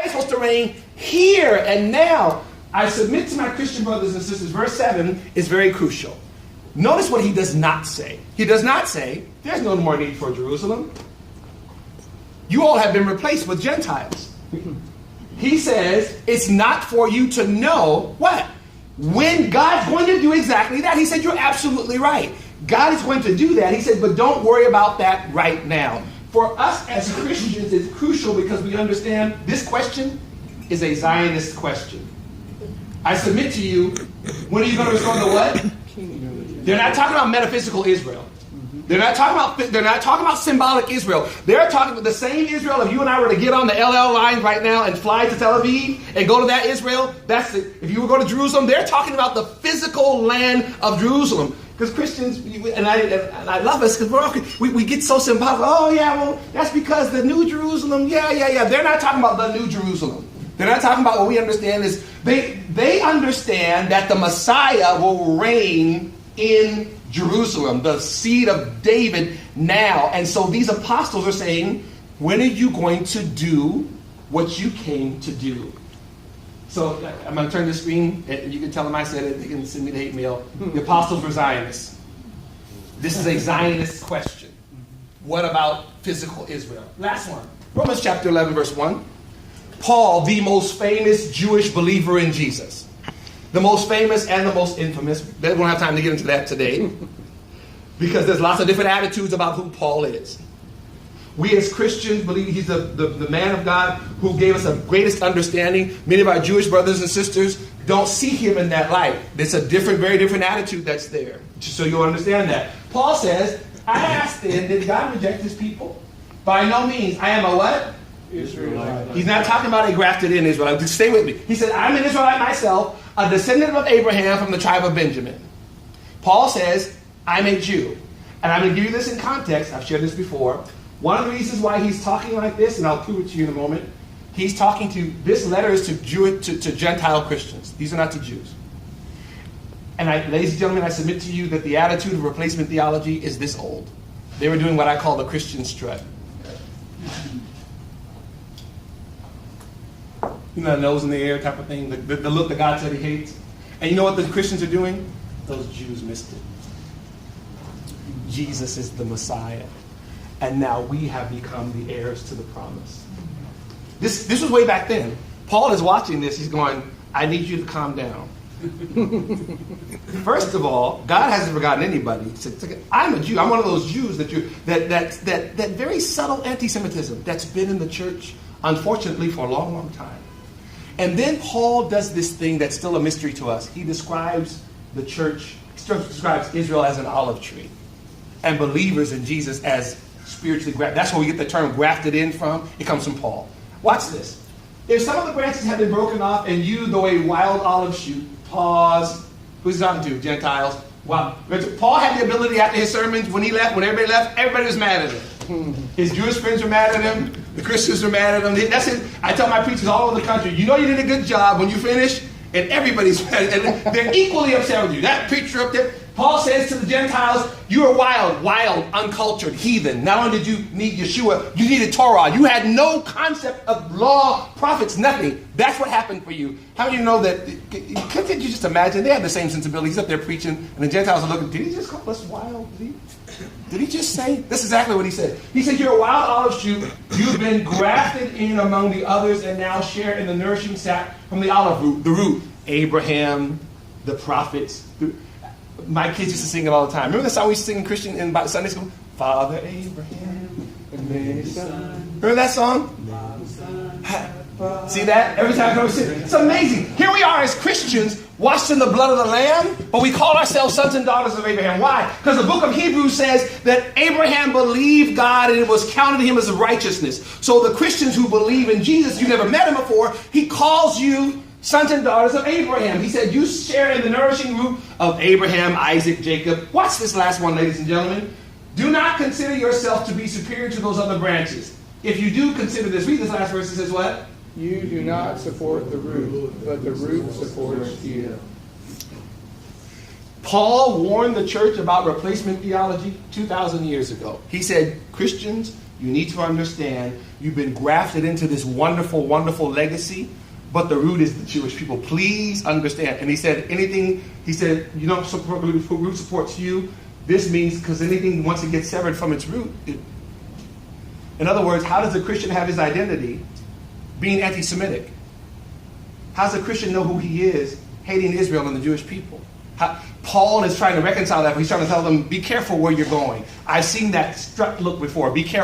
is supposed to reign here and now. I submit to my Christian brothers and sisters, verse 7 is very crucial. Notice what he does not say. He does not say, there's no more need for Jerusalem. You all have been replaced with Gentiles. He says, it's not for you to know what? When God's going to do exactly that. He said, you're absolutely right. God is going to do that. He said, but don't worry about that right now. For us as Christians, it's crucial because we understand this question is a Zionist question. I submit to you, when are you going to restore the what? They're not talking about metaphysical Israel. They're not talking about symbolic Israel. They're talking about the same Israel. If you and I were to get on the LL line right now and fly to Tel Aviv and go to that Israel, that's it. If you were going to Jerusalem, they're talking about the physical land of Jerusalem. Because Christians, and I love us because we get so symbolic. Oh yeah, well that's because the New Jerusalem. Yeah. They're not talking about the New Jerusalem. They're not talking about what we understand is they understand that the Messiah will reign in Jerusalem, the seed of David now. And so these apostles are saying, when are you going to do what you came to do? So I'm going to turn the screen, and you can tell them I said it. They can send me the hate mail. The apostles were Zionists. This is a Zionist question. What about physical Israel? Last one. Romans chapter 11, verse 1. Paul, the most famous Jewish believer in Jesus. The most famous and the most infamous. We don't have time to get into that today. Because there's lots of different attitudes about who Paul is. We as Christians believe he's the man of God who gave us the greatest understanding. Many of our Jewish brothers and sisters don't see him in that light. There's a different, very different attitude that's there. Just so you'll understand that. Paul says, I asked then, did God reject his people? By no means. I am a what? Israelite. He's not talking about a grafted in Israelite. Just stay with me. He said, I'm an Israelite myself, a descendant of Abraham from the tribe of Benjamin. Paul says, I'm a Jew. And I'm going to give you this in context. I've shared this before. One of the reasons why he's talking like this, and I'll prove it to you in a moment, he's talking to, this letter is to Gentile Christians. These are not to Jews. And ladies and gentlemen, I submit to you that the attitude of replacement theology is this old. They were doing what I call the Christian strut. You know, the nose in the air type of thing, the look that God said he hates. And you know what the Christians are doing? Those Jews missed it. Jesus is the Messiah. And now we have become the heirs to the promise. This was way back then. Paul is watching this. He's going, I need you to calm down. First of all, God hasn't forgotten anybody. He said, I'm a Jew. I'm one of those Jews that very subtle anti-Semitism that's been in the church, unfortunately, for a long, long time. And then Paul does this thing that's still a mystery to us. He describes the church, describes Israel as an olive tree, and believers in Jesus as spiritually grafted. That's where we get the term grafted in from. It comes from Paul. Watch this. If some of the branches have been broken off and you, though a wild olive shoot, pause. Who's he talking to? Gentiles. Wow. Paul had the ability after his sermons, when he left, when everybody left, everybody was mad at him. His Jewish friends were mad at him. The Christians were mad at him. That's it. I tell my preachers all over the country, you know you did a good job when you finish, and everybody's mad. And they're equally upset with you. That preacher up there, Paul says to the Gentiles, you are wild, uncultured, heathen. Not only did you need Yeshua, you needed Torah. You had no concept of law, prophets, nothing. That's what happened for you. How do you know that? Couldn't you just imagine? They have the same sensibility. He's up there preaching, and the Gentiles are looking, did he just call us wild? Did he just say? That's exactly what he said. He said, you're a wild olive shoot. You've been grafted in among the others and now share in the nourishing sap from the olive root. The root. Abraham, the prophets. My kids used to sing it all the time. Remember the song we used to sing in Christian in Sunday school? Father Abraham and many sons. Remember that song? See that? Every time I go sing. It's amazing. Here we are as Christians, washed in the blood of the Lamb, but we call ourselves sons and daughters of Abraham. Why? Because the book of Hebrews says that Abraham believed God and it was counted to him as righteousness. So the Christians who believe in Jesus, you never met him before, he calls you sons and daughters of Abraham. He said, you share in the nourishing root of Abraham, Isaac, Jacob. Watch this last one, ladies and gentlemen. Do not consider yourself to be superior to those other branches. If you do consider this, read this last verse. It says what? You do not support the root, but the root supports you. Paul warned the church about replacement theology 2,000 years ago. He said, Christians, You need to understand you've been grafted into this wonderful, wonderful legacy, but the root is the Jewish people. Please understand. And he said, you don't support the root supports you. This means because anything, once it gets severed from its root, in other words, how does a Christian have his identity being anti-Semitic? How does a Christian know who he is hating Israel and the Jewish people? Paul is trying to reconcile that. He's trying to tell them, be careful where you're going. I've seen that struck look before. Be careful.